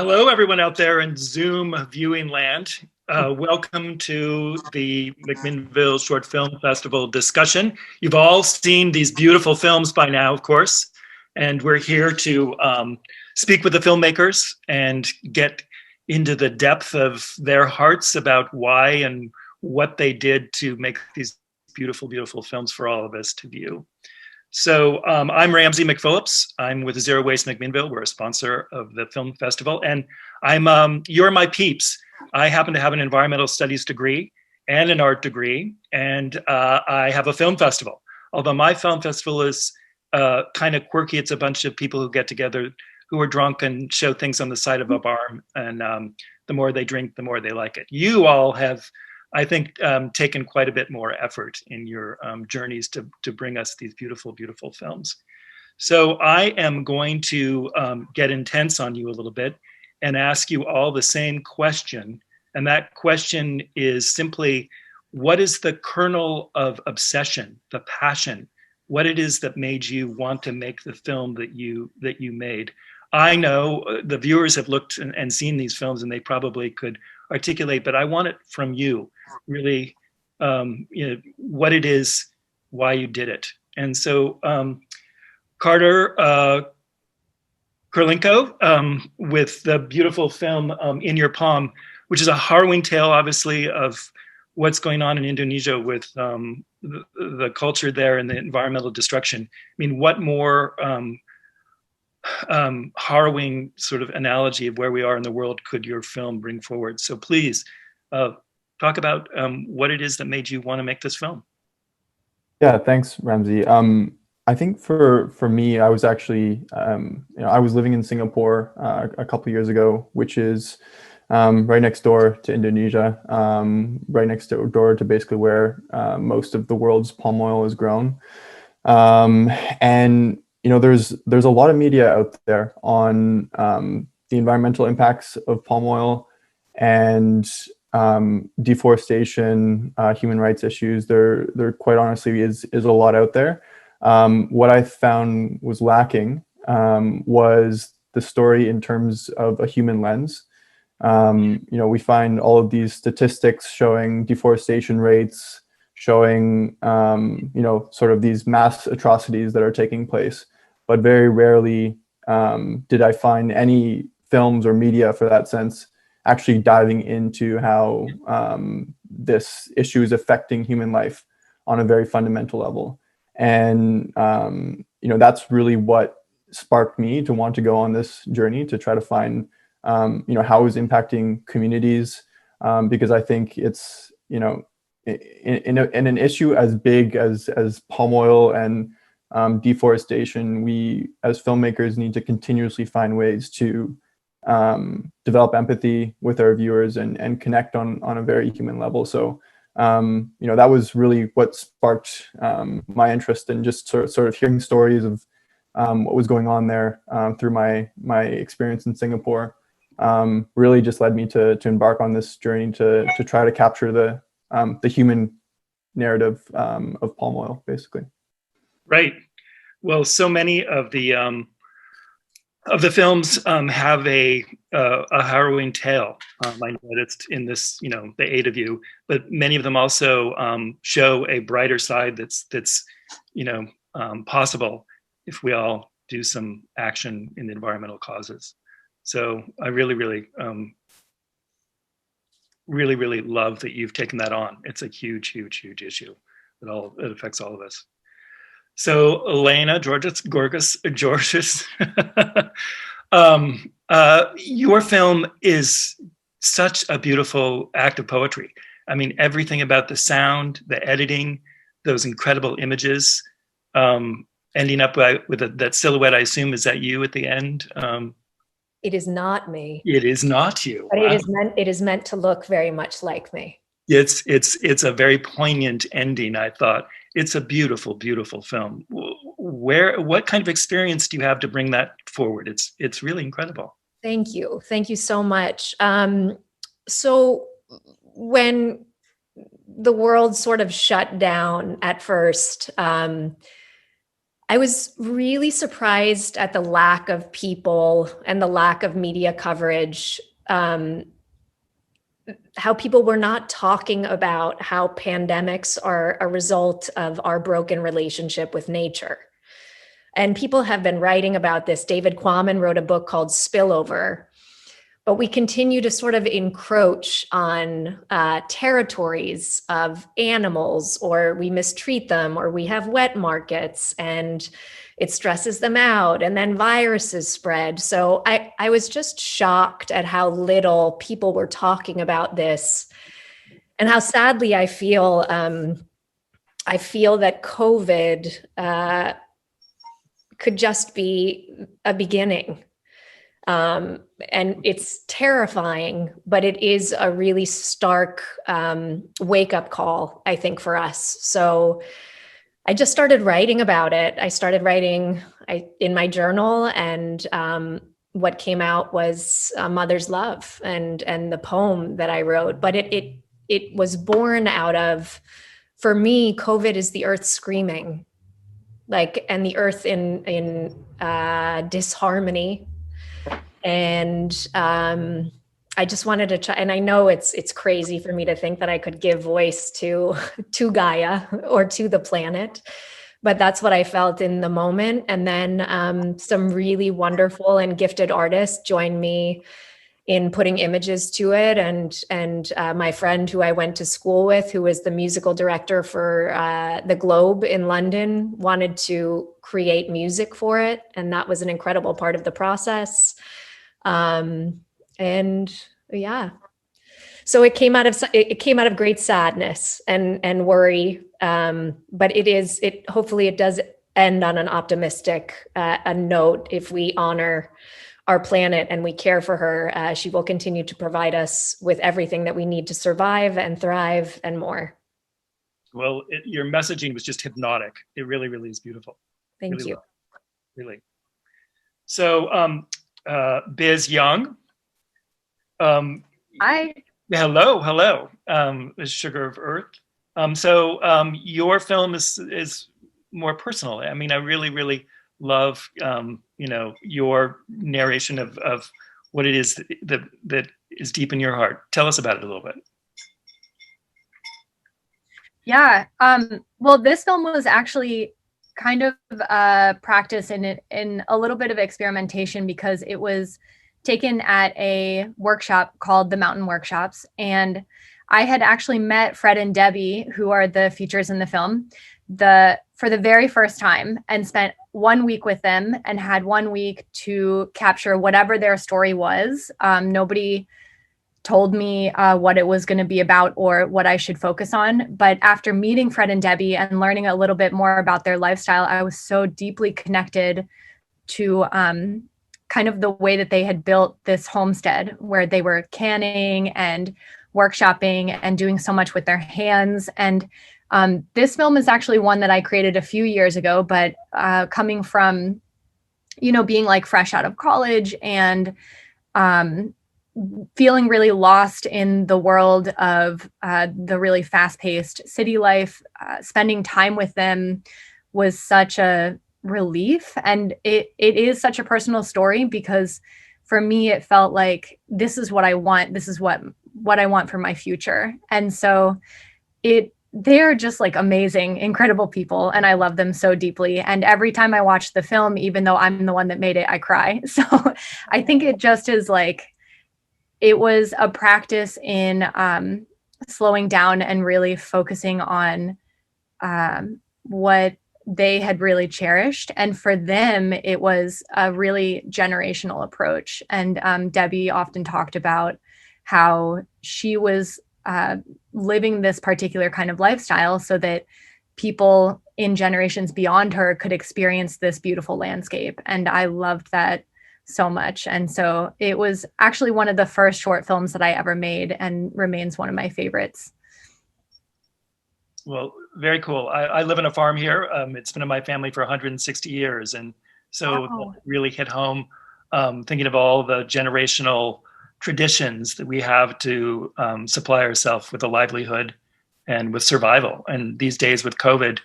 Hello, everyone out there in Zoom viewing land. Welcome to the McMinnville Short Film Festival discussion. You've all seen these beautiful films by now, of course, and we're here to speak with the filmmakers and get into the depth of their hearts about why and what they did to make these beautiful, beautiful films for all of us to view. So I'm Ramsey McPhillips. I'm with Zero Waste McMinnville. We're a sponsor of the film festival, and you're my peeps. I happen to have an environmental studies degree and an art degree, and I have a film festival. Although my film festival is kind of quirky. It's a bunch of people who get together who are drunk and show things on the side of a bar, and the more they drink, the more they like it. You all have, I think, taken quite a bit more effort in your journeys to bring us these beautiful, beautiful films. So I am going to get intense on you a little bit and ask you all the same question. And that question is simply, what is the kernel of obsession, the passion, what it is that made you want to make the film that you made? I know the viewers have looked and seen these films and they probably could articulate, but I want it from you, really, what it is, why you did it. And so Carter Kirilenko with the beautiful film In Your Palm, which is a harrowing tale, obviously, of what's going on in Indonesia with the culture there and the environmental destruction. I mean, what more harrowing sort of analogy of where we are in the world could your film bring forward? So please talk about what it is that made you want to make this film. Yeah, thanks, Ramsey. I think for me, I was actually, I was living in Singapore a couple of years ago, which is right next door to Indonesia, right next door to basically where most of the world's palm oil is grown. And there's a lot of media out there on the environmental impacts of palm oil and deforestation, human rights issues. There quite honestly is a lot out there. What I found was lacking was the story in terms of a human lens. We find all of these statistics showing deforestation rates, showing sort of these mass atrocities that are taking place, but very rarely did I find any films or media, for that sense, actually diving into how this issue is affecting human life on a very fundamental level. And that's really what sparked me to want to go on this journey to try to find how it was impacting communities, because I think it's in an issue as big as palm oil and deforestation, we as filmmakers need to continuously find ways to develop empathy with our viewers and connect on a very human level. So that was really what sparked my interest in just sort of hearing stories of what was going on there through my experience in Singapore. Really just led me to embark on this journey to try to capture the human narrative of palm oil, basically. Right. Well, so many of the films have a harrowing tale. I know that it's in this, the 8 of you, but many of them also show a brighter side that's possible if we all do some action in the environmental causes. So I really, really, really, really love that you've taken that on. It's a huge, huge, huge issue that affects all of us. So Lena, Georgas, your film is such a beautiful act of poetry. I mean, everything about the sound, the editing, those incredible images, ending up with that silhouette. I assume, is that you at the end? It is not me. It is not you. But wow. It is meant to look very much like me. It's a very poignant ending, I thought. It's a beautiful, beautiful film. What kind of experience do you have to bring that forward? It's really incredible. Thank you so much. So when the world sort of shut down at first, I was really surprised at the lack of people and the lack of media coverage, how people were not talking about how pandemics are a result of our broken relationship with nature. And people have been writing about this. David Quammen wrote a book called Spillover, but we continue to sort of encroach on territories of animals, or we mistreat them, or we have wet markets and it stresses them out, and then viruses spread. So I was just shocked at how little people were talking about this, and how sadly I feel that COVID could just be a beginning. And it's terrifying, but it is a really stark wake-up call, I think, for us. So I just started writing about it. I started writing in my journal, and what came out was Mother's Love and the poem that I wrote. But it was born out of, for me, COVID is the earth screaming, and the earth in disharmony. And I just wanted to try, and I know it's crazy for me to think that I could give voice to Gaia or to the planet, but that's what I felt in the moment. And then some really wonderful and gifted artists joined me in putting images to it, and my friend who I went to school with, who was the musical director for the Globe in London, wanted to create music for it, and that was an incredible part of the process. And yeah, so it came out of great sadness and worry, but hopefully it does end on an optimistic a note. If we honor our planet and we care for her, she will continue to provide us with everything that we need to survive and thrive and more. Well, your messaging was just hypnotic. It really, really is beautiful. Thank really you. Well. Really. So, Biz Young. Hi. Hello. The Sugar of Earth. So your film is more personal. I mean, I really, really love your narration of what it is that is deep in your heart. Tell us about it a little bit. Yeah. Well, this film was actually kind of practice in a little bit of experimentation, because it was taken at a workshop called the Mountain Workshops. And I had actually met Fred and Debbie, who are the features in the film, for the very first time, and spent 1 week with them and had 1 week to capture whatever their story was. Nobody told me what it was going to be about or what I should focus on. But after meeting Fred and Debbie and learning a little bit more about their lifestyle, I was so deeply connected to kind of the way that they had built this homestead, where they were canning and workshopping and doing so much with their hands. And this film is actually one that I created a few years ago, but coming from, being like fresh out of college and feeling really lost in the world of the really fast-paced city life, spending time with them was such a relief. And it is such a personal story, because for me, it felt like this is what I want. This is what I want for my future. And so they're just like amazing, incredible people. And I love them so deeply. And every time I watch the film, even though I'm the one that made it, I cry. So I think it just is like, it was a practice in slowing down and really focusing on what they had really cherished. And for them, it was a really generational approach. And Debbie often talked about how she was living this particular kind of lifestyle so that people in generations beyond her could experience this beautiful landscape. And I loved that so much. And so it was actually one of the first short films that I ever made, and remains one of my favorites. Well, very cool. I live on a farm here. It's been in my family for 160 years. And so that really hit home, thinking of all the generational traditions that we have to supply ourselves with a livelihood and with survival. And these days with COVID,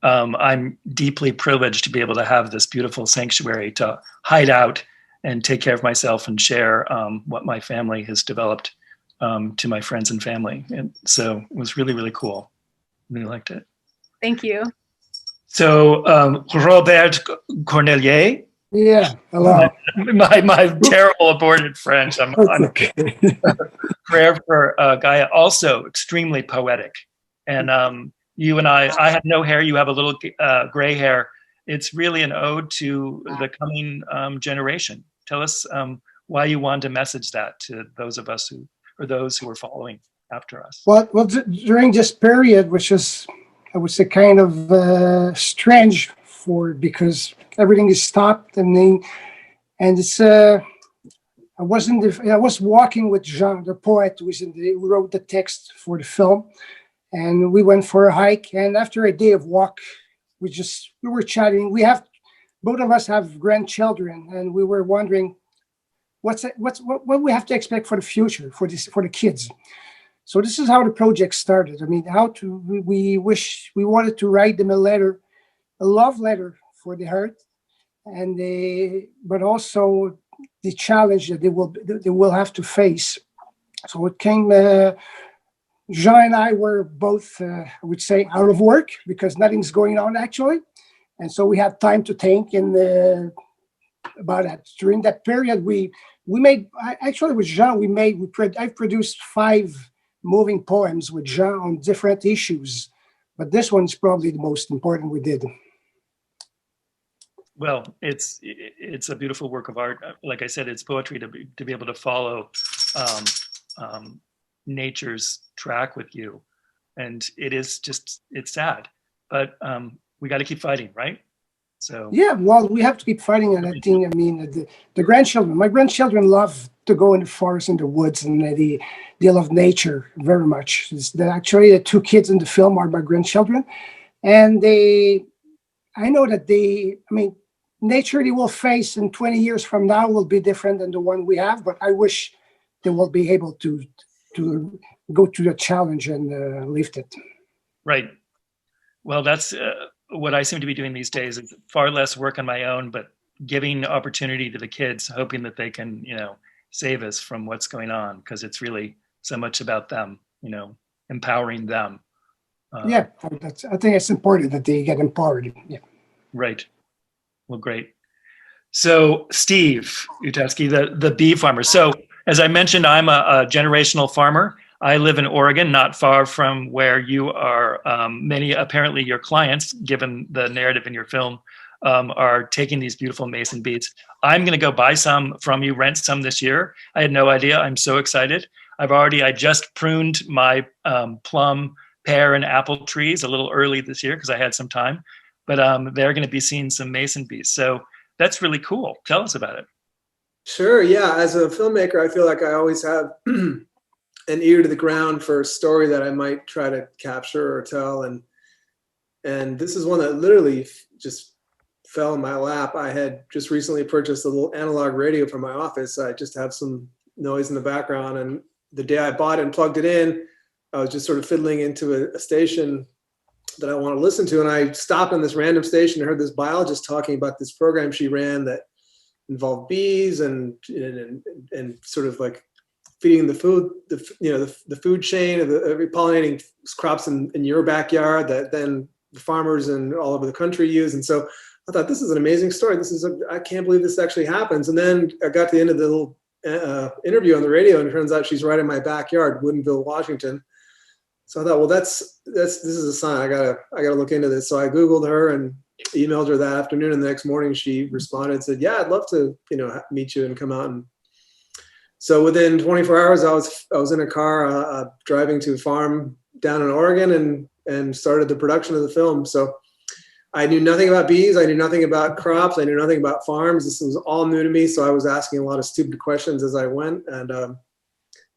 I'm deeply privileged to be able to have this beautiful sanctuary to hide out and take care of myself and share what my family has developed to my friends and family. And so it was really, really cool. Really liked it. Thank you. So Robert Cornellier. Yeah, hello. My terrible aborted French. I'm Okay. prayer for Gaia, also extremely poetic. And you and I have no hair, you have a little gray hair. It's really an ode to the coming generation. Tell us why you wanted to message that to those of us or those who are following after us. Well, during this period, which is, I would say, kind of strange because everything is stopped, and it's. I was walking with Jean, the poet, who wrote the text for the film, and we went for a hike. And after a day of walk, we were chatting. Both of us have grandchildren, and we were wondering what we have to expect for the future for the kids. So this is how the project started. I mean, we wanted to write them a love letter for the heart, but also the challenge that they will have to face. So it came. Jean and I were both, I would say, out of work because nothing's going on actually, and so we had time to think about that. During that period, we made actually with Jean I've produced 5 moving poems with Jean on different issues, but this one's probably the most important we did. Well, it's a beautiful work of art. Like I said, it's poetry to be able to follow nature's track with you, and it's sad, but we got to keep fighting, right? So yeah, well, we have to keep fighting, and I think, I mean, my grandchildren love to go in the forest, in the woods, and they love nature very much. Actually, the 2 kids in the film are my grandchildren, and I know that nature they will face in 20 years from now will be different than the one we have, but I wish they will be able to go to the challenge and lift it. Right. Well, that's what I seem to be doing these days. Is far less work on my own, but giving opportunity to the kids, hoping that they can, save us from what's going on, because it's really so much about them, empowering them. Yeah, I think it's important that they get empowered. Yeah. Right. Well, great. So Steve Utaski, the bee farmer. So as I mentioned, I'm a generational farmer. I live in Oregon, not far from where you are. Many, apparently your clients, given the narrative in your film, are taking these beautiful mason beets. I'm going to go buy some from you, rent some this year. I had no idea. I'm so excited. I just pruned my plum, pear, and apple trees a little early this year because I had some time. But they're going to be seeing some mason bees. So that's really cool. Tell us about it. Sure. Yeah. As a filmmaker, I feel like I always have an ear to the ground for a story that I might try to capture or tell. And this is one that literally just fell in my lap. I had just recently purchased a little analog radio for my office. I just have some noise in the background. And the day I bought it and plugged it in, I was just sort of fiddling into a station that I want to listen to. And I stopped on this random station and heard this biologist talking about this program she ran that involved bees and sort of like feeding the food, the food chain of pollinating crops in your backyard that then the farmers and all over the country use. And so I thought, this is an amazing story. I can't believe this actually happens. And then I got to the end of the little interview on the radio, and it turns out she's right in my backyard, Woodinville, Washington. So I thought, well, this is a sign. I gotta look into this. So I Googled her and emailed her that afternoon, and the next morning she responded and said, yeah, I'd love to, meet you and come out. And so within 24 hours, I was in a car driving to a farm down in Oregon and started the production of the film. So I knew nothing about bees. I knew nothing about crops. I knew nothing about farms. This was all new to me. So I was asking a lot of stupid questions as I went. And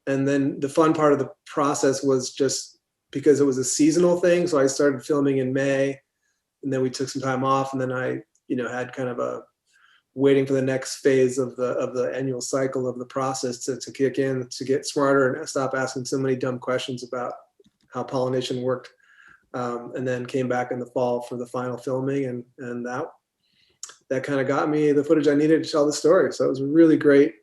then the fun part of the process was just because it was a seasonal thing. So I started filming in May, and then we took some time off, and then I, had kind of a waiting for the next phase of the annual cycle of the process to kick in, to get smarter and stop asking so many dumb questions about how pollination worked. and then came back in the fall for the final filming, and that kind of got me the footage I needed to tell the story. So it was a really great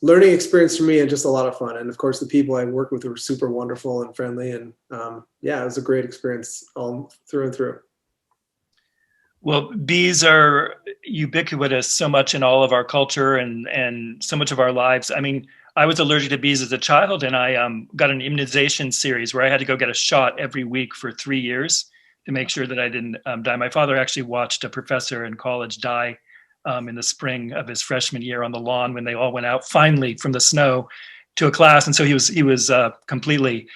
learning experience for me, and just a lot of fun. And of course, the people I worked with were super wonderful and friendly, and yeah, it was a great experience all through and through. Well, bees are ubiquitous so much in all of our culture and so much of our lives. I mean, I was allergic to bees as a child, and I got an immunization series where I had to go get a shot every week for 3 years to make sure that I didn't die. My father actually watched a professor in college die in the spring of his freshman year on the lawn when they all went out finally from the snow to a class, and so he was completely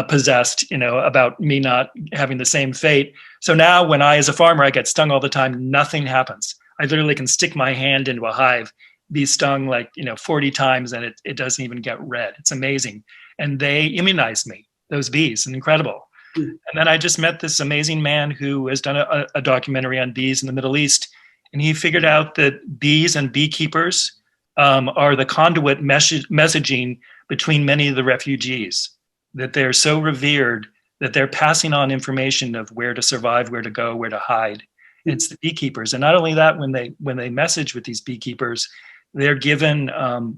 possessed, you know, about me not having the same fate. So now when I, as a farmer, I get stung all the time, nothing happens. I literally can stick my hand into a hive, be stung like, 40 times, and it doesn't even get red. It's amazing. And they immunized me, those bees, incredible. And then I just met this amazing man who has done a documentary on bees in the Middle East. And he figured out that bees and beekeepers are the conduit messaging between many of the refugees, that they're so revered that they're passing on information of where to survive, where to go, where to hide. And it's the beekeepers. And not only that, when they message with these beekeepers, they're given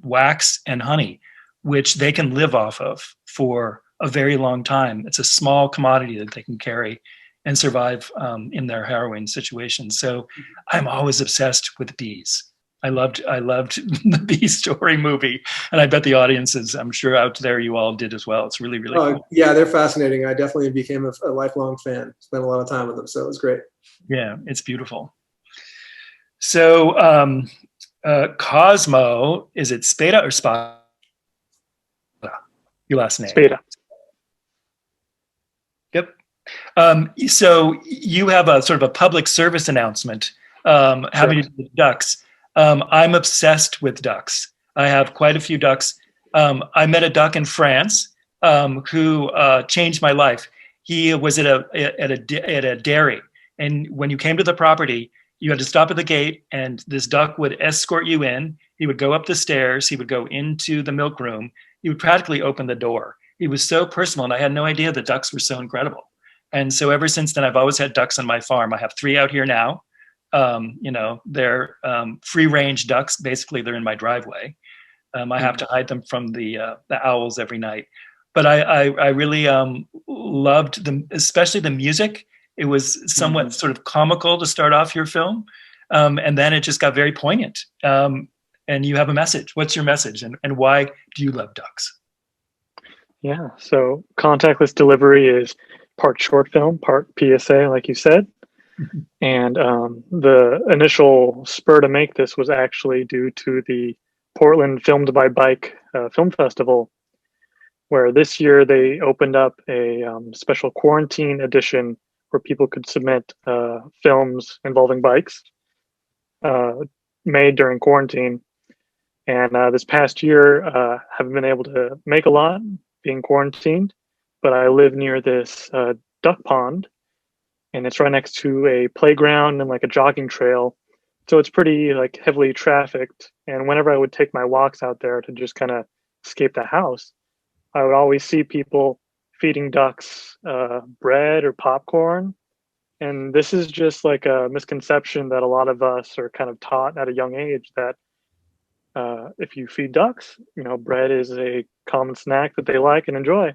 wax and honey, which they can live off of for a very long time. It's a small commodity that they can carry and survive in their harrowing situations. So I'm always obsessed with bees. I loved the Bee Story movie, and I bet the audiences, I'm sure out there, you all did as well. It's really, really cool. Yeah, they're fascinating. I definitely became a lifelong fan. Spent a lot of time with them, so it was great. Yeah, it's beautiful. So Cosmo, is it Spada or Spada? Your last name? Spada. Yep. So you have a sort of a public service announcement having to do with ducks. I'm obsessed with ducks. I have quite a few ducks. I met a duck in France who changed my life. He was at a dairy, and when you came to the property, you had to stop at the gate, and this duck would escort you in. He would go up the stairs. He would go into the milk room. He would practically open the door. He was so personal, and I had no idea that ducks were so incredible. And so ever since then, I've always had ducks on my farm. I have 3 out here now. They're free range ducks. Basically, they're in my driveway. I have to hide them from the owls every night. But I really loved them, especially the music. It was somewhat sort of comical to start off your film. And then it just got very poignant. And you have a message. What's your message? And why do you love ducks? Yeah, so Contactless Delivery is part short film, part PSA, like you said. And the initial spur to make this was actually due to the Portland Filmed by Bike Film Festival, where this year they opened up a special quarantine edition where people could submit films involving bikes made during quarantine. And this past year, haven't been able to make a lot being quarantined, but I live near this duck pond, and it's right next to a playground and like a jogging trail. So it's pretty like heavily trafficked. And whenever I would take my walks out there to just kind of escape the house, I would always see people feeding ducks bread or popcorn. And this is just like a misconception that a lot of us are kind of taught at a young age, that if you feed ducks, bread is a common snack that they like and enjoy.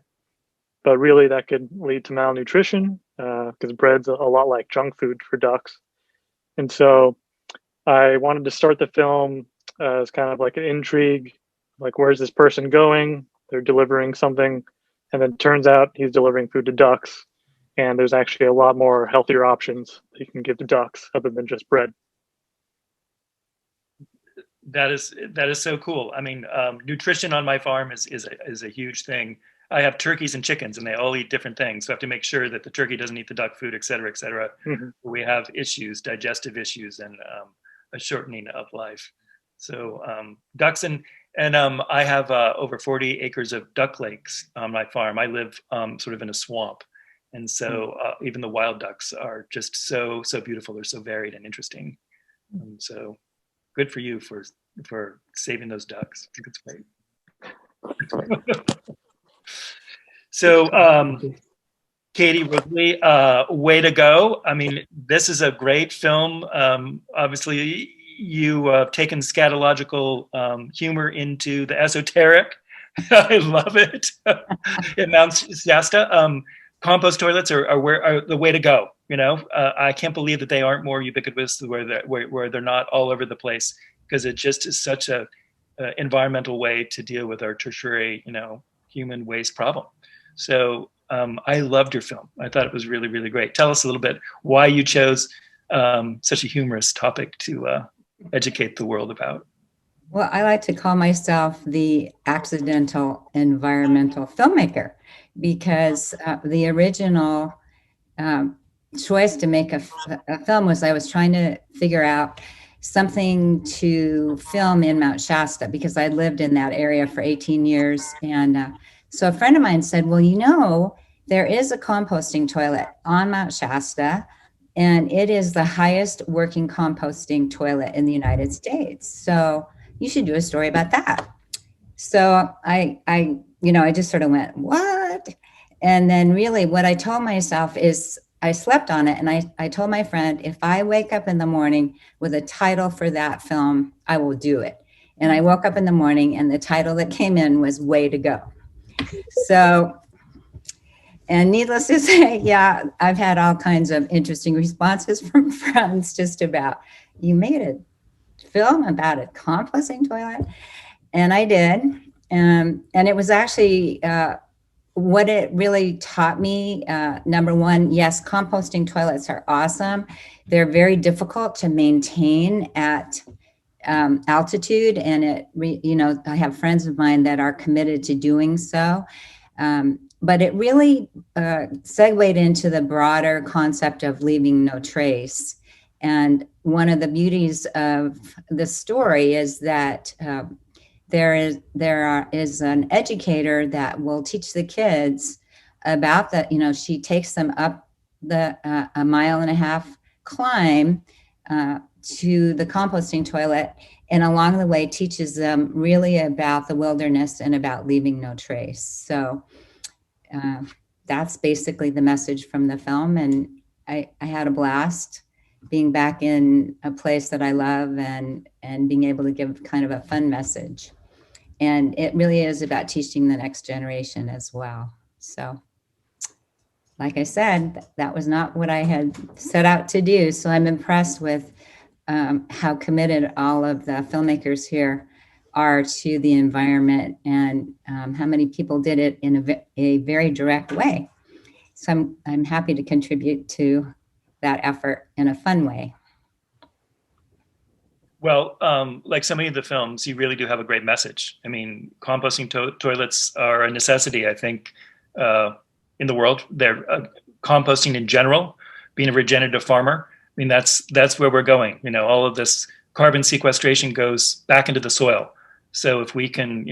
But really that could lead to malnutrition because bread's a lot like junk food for ducks. And so I wanted to start the film as kind of like an intrigue, like where's this person going? They're delivering something, and then it turns out he's delivering food to ducks. And there's actually a lot more healthier options that you can give to ducks other than just bread. That is so cool. I mean, nutrition on my farm is a huge thing. I have turkeys and chickens, and they all eat different things. So I have to make sure that the turkey doesn't eat the duck food, et cetera, et cetera. Mm-hmm. We have issues, digestive issues, and a shortening of life. So ducks and I have over 40 acres of duck lakes on my farm. I live sort of in a swamp, and so even the wild ducks are just so beautiful. They're so varied and interesting. So good for you for saving those ducks. I think it's great. So, Katie Ridley, way to go. I mean, this is a great film. Obviously, you have taken scatological humor into the esoteric. I love it. In Mount Shasta, compost toilets are the way to go. You know, I can't believe that they aren't more ubiquitous where they're not all over the place, because it just is such a environmental way to deal with our tertiary, human waste problem. So I loved your film. I thought it was really, really great. Tell us a little bit why you chose such a humorous topic to educate the world about. Well, I like to call myself the accidental environmental filmmaker, because the original choice to make a film was I was trying to figure out something to film in Mount Shasta, because I lived in that area for 18 years. And so a friend of mine said, well, there is a composting toilet on Mount Shasta, and it is the highest working composting toilet in the United States. So you should do a story about that. So I just sort of went, what? And then really what I told myself is I slept on it, and I told my friend, if I wake up in the morning with a title for that film, I will do it. And I woke up in the morning and the title that came in was Way to Go. So, and needless to say, yeah, I've had all kinds of interesting responses from friends just about, you made a film about a composting toilet? And I did. And it was actually what it really taught me. Number one, yes, composting toilets are awesome. They're very difficult to maintain at altitude. And I have friends of mine that are committed to doing so. But it really segued into the broader concept of leaving no trace. And one of the beauties of the story is that there is an educator that will teach the kids about that. She takes them up the 1.5 mile climb to the composting toilet, and along the way teaches them really about the wilderness and about leaving no trace. So that's basically the message from the film. And I had a blast being back in a place that I love and being able to give kind of a fun message. And it really is about teaching the next generation as well. So like I said, that was not what I had set out to do. So I'm impressed with how committed all of the filmmakers here are to the environment, and how many people did it in a very direct way. So I'm happy to contribute to that effort in a fun way. Well, like so many of the films, you really do have a great message. I mean, composting toilets are a necessity, I think, in the world. They're composting in general, being a regenerative farmer. I mean, that's where we're going. All of this carbon sequestration goes back into the soil. So if we can,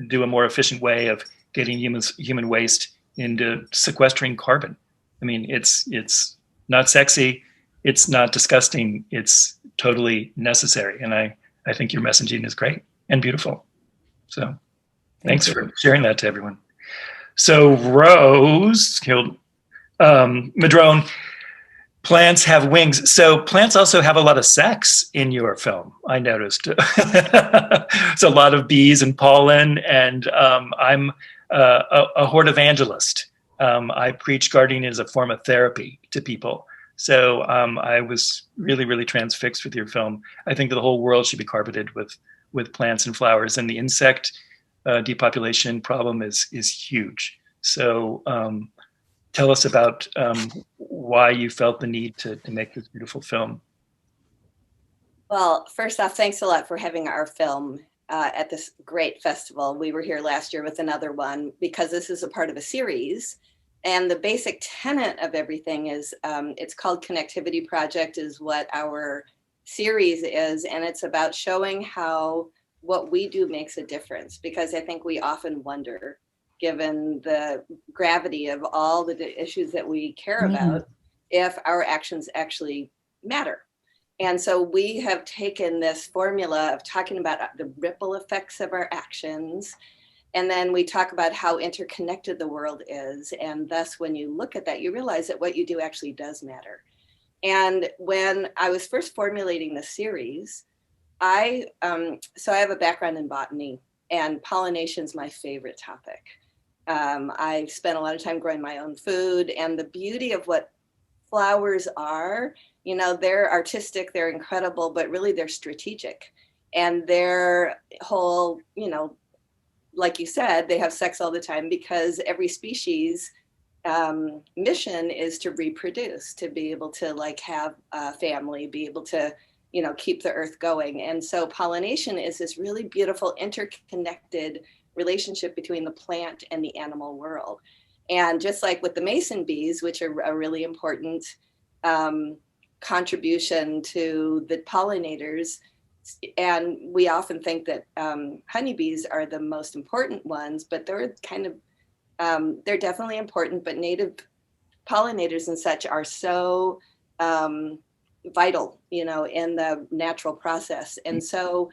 do a more efficient way of getting human waste into sequestering carbon, I mean, it's not sexy, it's not disgusting, it's totally necessary. And I think your messaging is great and beautiful. So thanks for sharing that to everyone. So Rose, Madrone, plants have wings. So plants also have a lot of sex in your film, I noticed. It's a lot of bees and pollen, and I'm a horde evangelist. I preach gardening as a form of therapy to people. So I was really, really transfixed with your film. I think that the whole world should be carpeted with plants and flowers, and the insect depopulation problem is huge. So tell us about why you felt the need to make this beautiful film. Well, first off, thanks a lot for having our film at this great festival. We were here last year with another one because this is a part of a series. And the basic tenet of everything is, it's called Connectivity Project, is what our series is. And it's about showing how what we do makes a difference. Because I think we often wonder, given the gravity of all the issues that we care about, if our actions actually matter. And so we have taken this formula of talking about the ripple effects of our actions And then we talk about how interconnected the world is. And thus, when you look at that, you realize that what you do actually does matter. And when I was first formulating the series, I have a background in botany, and pollination is my favorite topic. I've spent a lot of time growing my own food, and the beauty of what flowers are, you know, they're artistic, they're incredible, but really they're strategic. And their whole, you know, like you said, they have sex all the time because every species mission is to reproduce, to be able to like have a family, be able to, you know, keep the earth going. And so pollination is this really beautiful interconnected relationship between the plant and the animal world. And just like with the mason bees, which are a really important contribution to the pollinators, and we often think that honeybees are the most important ones, but they're kind of, they're definitely important, but native pollinators and such are so vital, you know, in the natural process. And so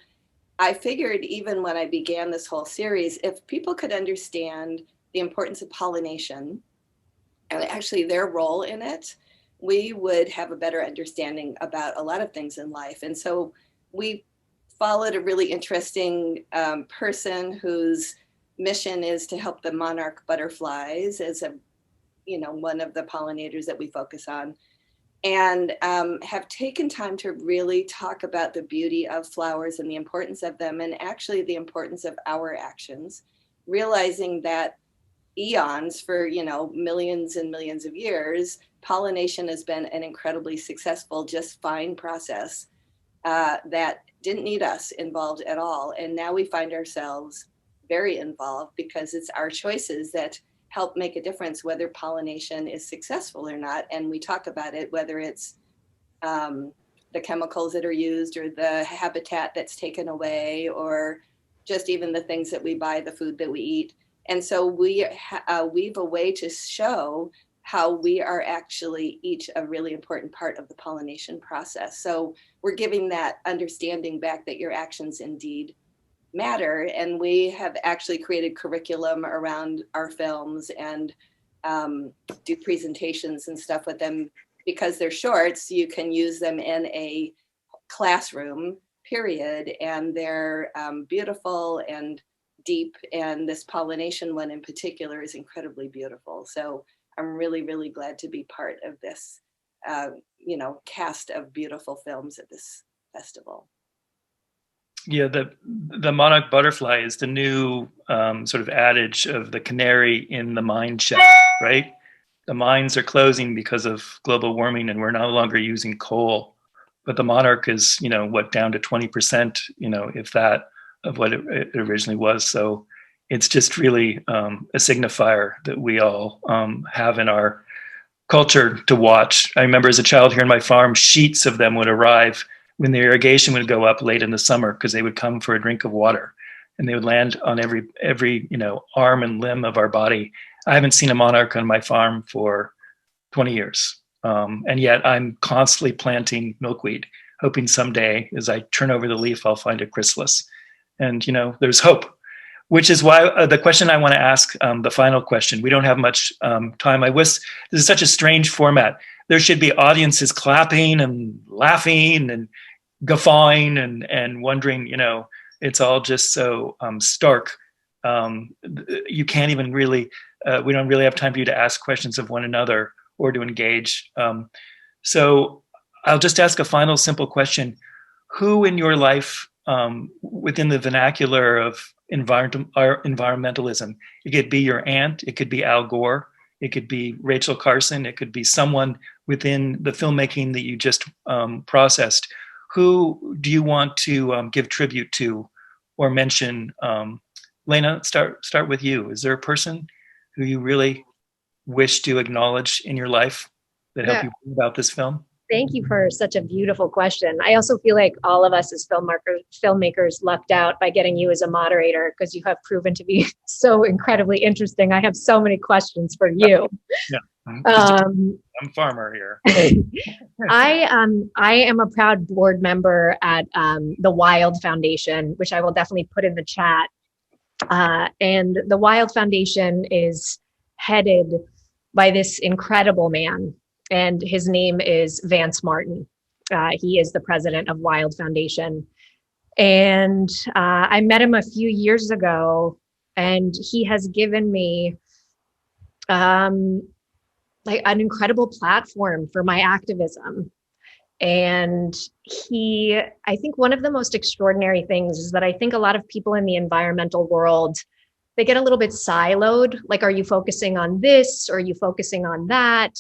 I figured, even when I began this whole series, if people could understand the importance of pollination and actually their role in it, we would have a better understanding about a lot of things in life. And so we followed a really interesting person whose mission is to help the monarch butterflies as a, you know, one of the pollinators that we focus on, and have taken time to really talk about the beauty of flowers and the importance of them, and actually the importance of our actions, realizing that eons, for, you know, millions and millions of years, pollination has been an incredibly successful, just fine process that didn't need us involved at all. And now we find ourselves very involved because it's our choices that help make a difference whether pollination is successful or not. And we talk about it, whether it's the chemicals that are used or the habitat that's taken away, or just even the things that we buy, the food that we eat. And so we weave a way to show how we are actually each a really important part of the pollination process. So we're giving that understanding back that your actions indeed matter. And we have actually created curriculum around our films and do presentations and stuff with them. Because they're shorts, you can use them in a classroom, period. And they're beautiful and deep. And this pollination one in particular is incredibly beautiful. So I'm really, really glad to be part of this, you know, cast of beautiful films at this festival. Yeah, the monarch butterfly is the new sort of adage of the canary in the mine shaft, right? The mines are closing because of global warming, and we're no longer using coal. But the monarch is, you know, what, down to 20%, you know, if that, of what it originally was. So it's just really a signifier that we all have in our culture to watch. I remember as a child here on my farm, sheets of them would arrive when the irrigation would go up late in the summer, because they would come for a drink of water, and they would land on every you know, arm and limb of our body. I haven't seen a monarch on my farm for 20 years. And yet I'm constantly planting milkweed, hoping someday as I turn over the leaf, I'll find a chrysalis. And, you know, there's hope, which is why the question I want to ask, the final question, we don't have much time. I wish this is such a strange format. There should be audiences clapping and laughing and guffawing and wondering, you know, it's all just so stark. You can't even really, we don't really have time for you to ask questions of one another or to engage. So I'll just ask a final simple question. Who in your life, within the vernacular of environmentalism, it could be your aunt, it could be Al Gore, it could be Rachel Carson, it could be someone within the filmmaking that you just processed. Who do you want to give tribute to or mention? Lena, start with you. Is there a person who you really wish to acknowledge in your life that helped you think about this film? Thank you for such a beautiful question. I also feel like all of us as filmmakers lucked out by getting you as a moderator, because you have proven to be so incredibly interesting. I have so many questions for you. Yeah. I'm farmer here. I am a proud board member at the Wild Foundation, which I will definitely put in the chat. And the Wild Foundation is headed by this incredible man, and his name is Vance Martin. He is the president of Wild Foundation. And I met him a few years ago, and he has given me like an incredible platform for my activism. And I think one of the most extraordinary things is that I think a lot of people in the environmental world, they get a little bit siloed. Like, are you focusing on this? Or are you focusing on that?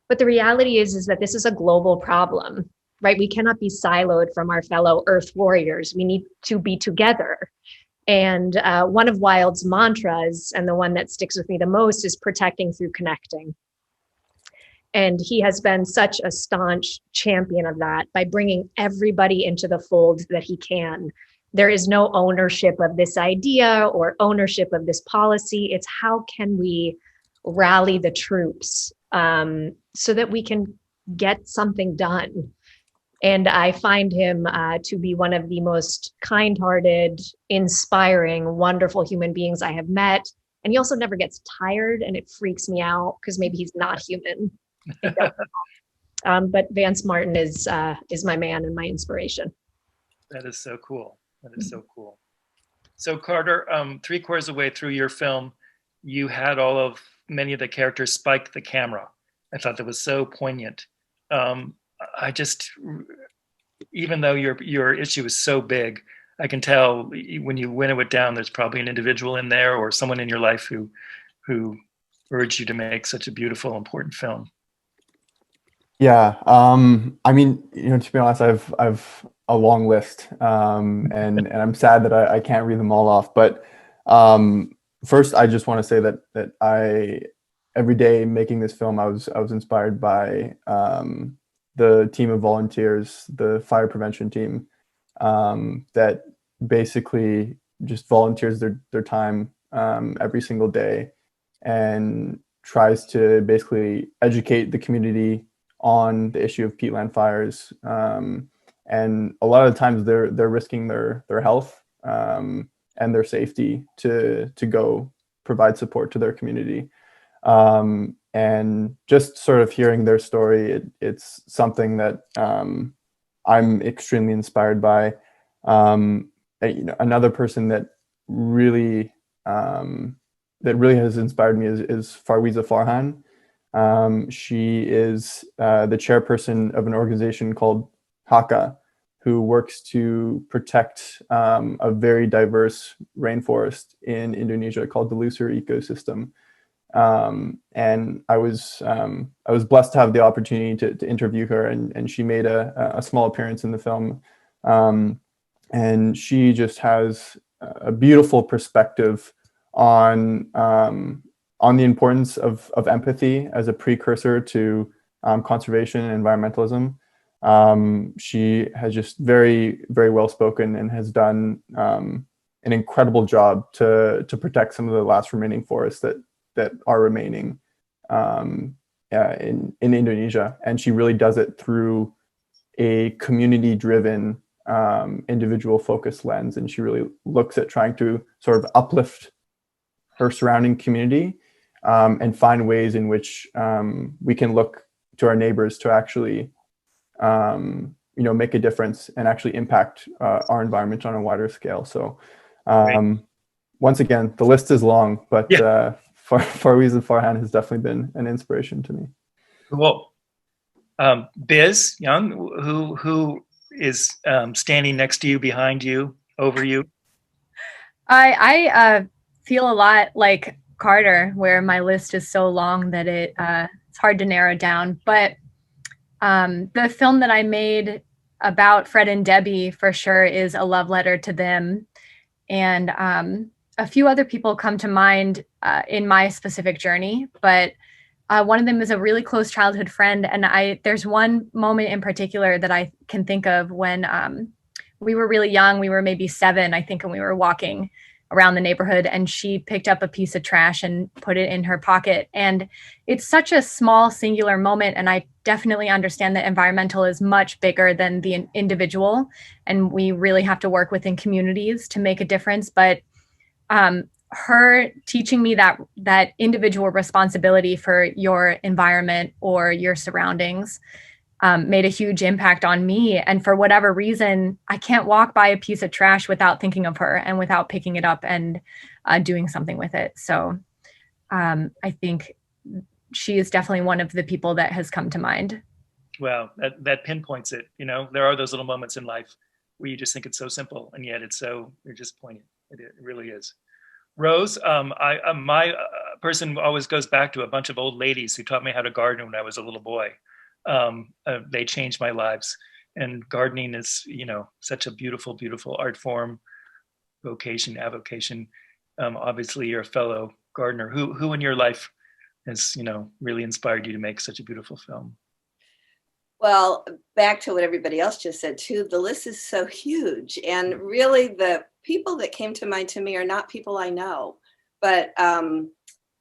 But the reality is that this is a global problem, right? We cannot be siloed from our fellow Earth warriors. We need to be together. And one of Wild's mantras, and the one that sticks with me the most, is protecting through connecting. And he has been such a staunch champion of that by bringing everybody into the fold that he can. There is no ownership of this idea or ownership of this policy. It's how can we rally the troops so that we can get something done. And I find him to be one of the most kind-hearted, inspiring, wonderful human beings I have met. And he also never gets tired, and it freaks me out because maybe he's not human. But Vance Martin is my man and my inspiration. That is so cool. That is so cool. So Carter, 3/4 of the way through your film, you had many of the characters spike the camera. I thought that was so poignant. I just, even though your issue is so big, I can tell when you winnow it down, there's probably an individual in there or someone in your life who urged you to make such a beautiful, important film. Yeah, I mean, to be honest, I've a long list, and I'm sad that I can't read them all off. But first, I just want to say that every day making this film, I was inspired by the team of volunteers, the fire prevention team, that basically just volunteers their time every single day and tries to basically educate the community on the issue of peatland fires. And a lot of the times they're risking their health and their safety to go provide support to their community. And just sort of hearing their story, it's something that I'm extremely inspired by. Another person that really has inspired me is Farwiza Farhan. She is the chairperson of an organization called Haka, who works to protect a very diverse rainforest in Indonesia called the Lusur ecosystem. And I was blessed to have the opportunity to interview her, and she made a small appearance in the film. And she just has a beautiful perspective on the importance of empathy as a precursor to conservation and environmentalism. She has just very, very well spoken and has done an incredible job to protect some of the last remaining forests that are remaining in Indonesia. And she really does it through a community-driven, individual-focused lens. And she really looks at trying to sort of uplift her surrounding community and find ways in which we can look to our neighbors to actually make a difference and actually impact our environment on a wider scale. So once again, the list is long, but Farwiza Farhan has definitely been an inspiration to me. Cool. Biz Young, who is standing next to you, behind you, over you? I feel a lot like Carter, where my list is so long that it's hard to narrow down. But the film that I made about Fred and Debbie for sure is a love letter to them. And a few other people come to mind in my specific journey, but one of them is a really close childhood friend. And there's one moment in particular that I can think of when we were really young. We were maybe 7, I think, and we were walking around the neighborhood, and she picked up a piece of trash and put it in her pocket. And it's such a small, singular moment. And I definitely understand that environmental is much bigger than the individual, and we really have to work within communities to make a difference. But her teaching me that individual responsibility for your environment or your surroundings made a huge impact on me. And for whatever reason, I can't walk by a piece of trash without thinking of her and without picking it up and doing something with it. So I think she is definitely one of the people that has come to mind. Well, that pinpoints it. You know, there are those little moments in life where you just think it's so simple, and yet you're just poignant. It really is. Rose, my person always goes back to a bunch of old ladies who taught me how to garden when I was a little boy. They changed my lives, and gardening is, you know, such a beautiful, beautiful art form, vocation, avocation. Obviously, you're a fellow gardener. Who in your life has, you know, really inspired you to make such a beautiful film? Well, back to what everybody else just said too, the list is so huge. And really the people that came to mind to me are not people I know, but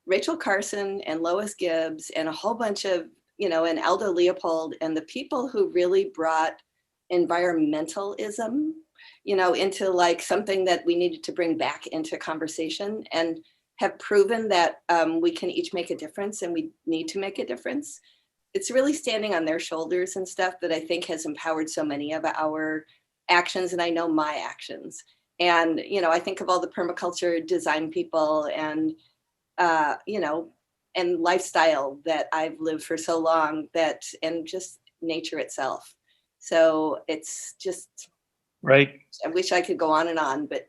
Rachel Carson and Lois Gibbs and a whole bunch of, you know, and Aldo Leopold and the people who really brought environmentalism, you know, into like something that we needed to bring back into conversation, and have proven that we can each make a difference, and we need to make a difference. It's really standing on their shoulders and stuff that I think has empowered so many of our actions, and I know my actions. And, you know, I think of all the permaculture design people and, you know, and lifestyle that I've lived for so long, that, and just nature itself. So it's just, right. I wish I could go on and on, but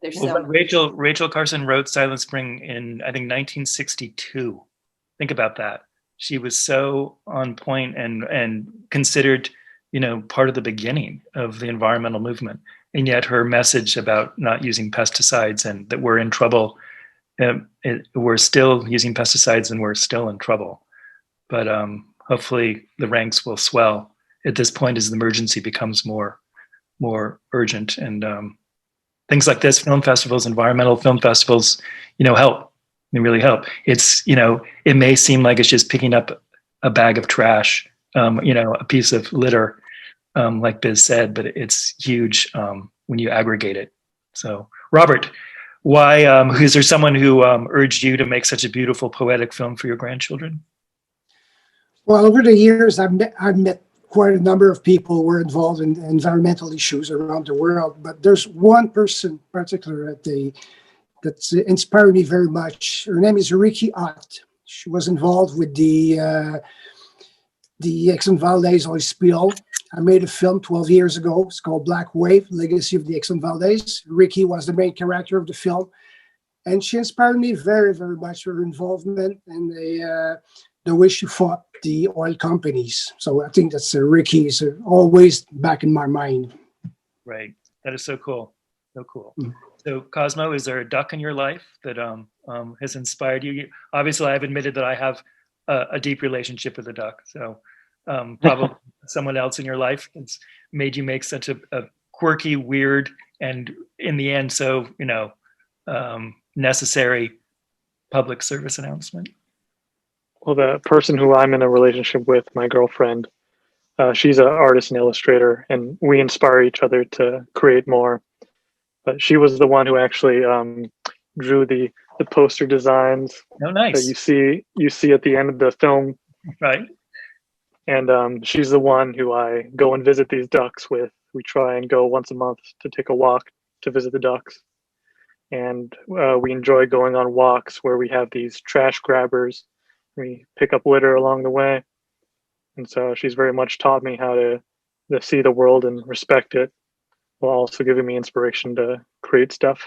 there's well, so much. Rachel Carson wrote Silent Spring in, I think, 1962. Think about that. She was so on point and considered, you know, part of the beginning of the environmental movement. And yet her message about not using pesticides and that we're in trouble, we're still using pesticides and we're still in trouble. But hopefully the ranks will swell at this point as the emergency becomes more urgent. And things like this, film festivals, environmental film festivals, you know, help. They really help. It's, you know, it may seem like it's just picking up a bag of trash, you know, a piece of litter, like Biz said, but it's huge when you aggregate it. So, Robert, why, is there someone who urged you to make such a beautiful poetic film for your grandchildren? Well, over the years, I've met quite a number of people who were involved in environmental issues around the world, but there's one person in particular that's inspired me very much. Her name is Ricky Ott. She was involved with the Exxon Valdez oil spill. I made a film 12 years ago. It's called Black Wave, Legacy of the Exxon Valdez. Ricky was the main character of the film. And she inspired me very, very much with her involvement and the way she fought the oil companies. So I think that's Ricky is always back in my mind. Right. That is so cool. So cool. So Cosmo, is there a duck in your life that has inspired you? Obviously, I've admitted that I have a deep relationship with a duck. So probably someone else in your life has made you make such a quirky, weird, and in the end, so, you know, necessary public service announcement. Well, the person who I'm in a relationship with, my girlfriend, she's an artist and illustrator, and we inspire each other to create more. But she was the one who actually drew the poster designs. Oh, nice. That you see at the end of the film. Right. And she's the one who I go and visit these ducks with. We try and go once a month to take a walk to visit the ducks. And we enjoy going on walks where we have these trash grabbers. We pick up litter along the way. And so she's very much taught me how to see the world and respect it, while also giving me inspiration to create stuff.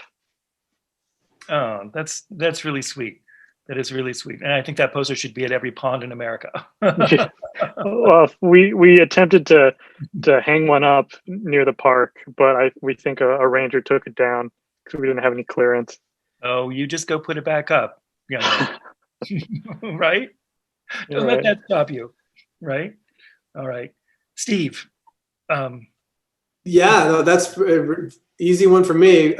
Oh, that's really sweet. That is really sweet. And I think that poster should be at every pond in America. Yeah. Well, we attempted to hang one up near the park, but we think a ranger took it down because we didn't have any clearance. Oh, you just go put it back up. Yeah. Right? Don't Right. let that stop you. Right? All right. Steve. Yeah, no, that's an easy one for me.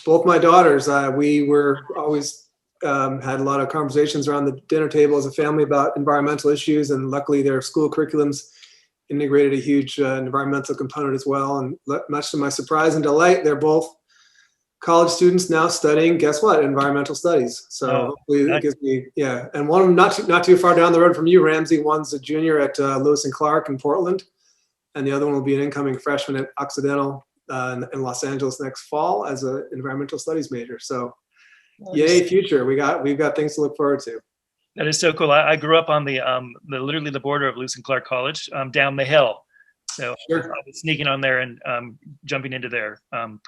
Both my daughters, we were always had a lot of conversations around the dinner table as a family about environmental issues, and luckily their school curriculums integrated a huge environmental component as well. And much to my surprise and delight, they're both college students now studying, guess what, environmental studies. So hopefully it gives me, yeah. And one of them not too far down the road from you, Ramsey, one's a junior at Lewis and Clark in Portland. And the other one will be an incoming freshman at Occidental in Los Angeles next fall as an environmental studies major. So yay, future. We've got things to look forward to. That is so cool. I grew up on the literally the border of Lewis and Clark College, down the hill. So sure. I was sneaking on there and jumping into their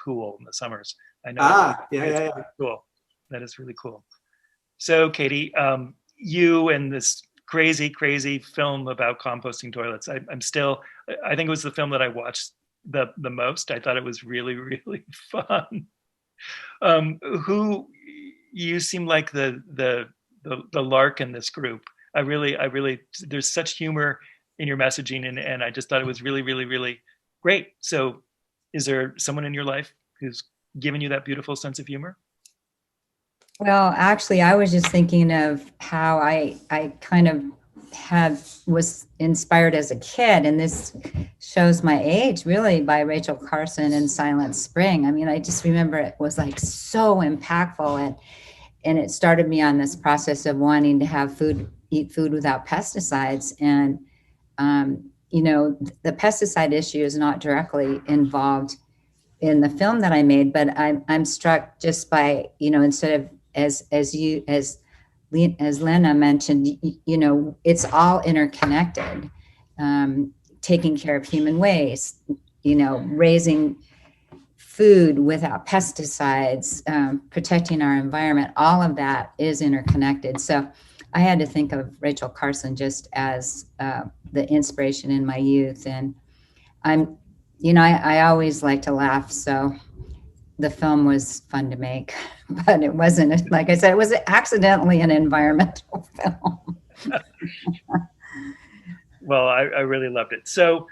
pool in the summers. I know. Yeah. Cool. That is really cool. So Katie, you and this crazy film about composting toilets. I think it was the film that I watched the most. I thought it was really fun. Who you seem like the lark in this group. I really there's such humor in your messaging, and I just thought it was really great. So is there someone in your life who's given you that beautiful sense of humor? Well, actually, I was just thinking of how I kind of was inspired as a kid, and this shows my age really, by Rachel Carson and Silent Spring. I mean, I just remember it was like so impactful, and it started me on this process of wanting to eat food without pesticides. And you know, the pesticide issue is not directly involved in the film that I made, but I'm struck just by, you know, instead of as Lena mentioned, you know, it's all interconnected. Taking care of human waste, you know, raising food without pesticides, protecting our environment, all of that is interconnected. So I had to think of Rachel Carson just as the inspiration in my youth. And I always like to laugh. So the film was fun to make, but it wasn't, like I said, it was accidentally an environmental film. Well, I really loved it. So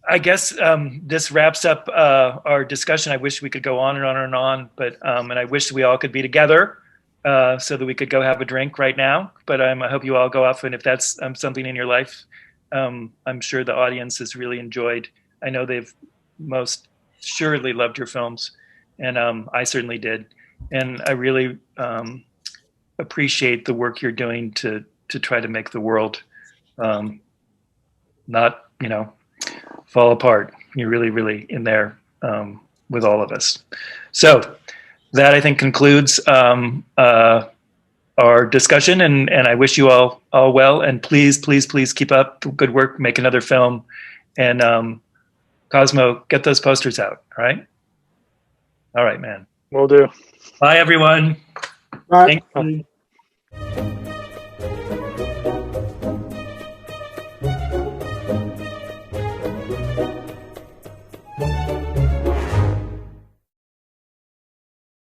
I guess this wraps up our discussion. I wish we could go on and on and on, but and I wish we all could be together so that we could go have a drink right now. But I hope you all go off, and if that's something in your life, I'm sure the audience has really enjoyed. I know they've most surely loved your films, and I certainly did. And I really appreciate the work you're doing to try to make the world not, you know, fall apart. You're really in there with all of us. So that, I think, concludes our discussion, and I wish you all well, and please keep up the good work, make another film, and Cosmo, get those posters out. All right, man. Will do. Bye, everyone. Bye. Thank you.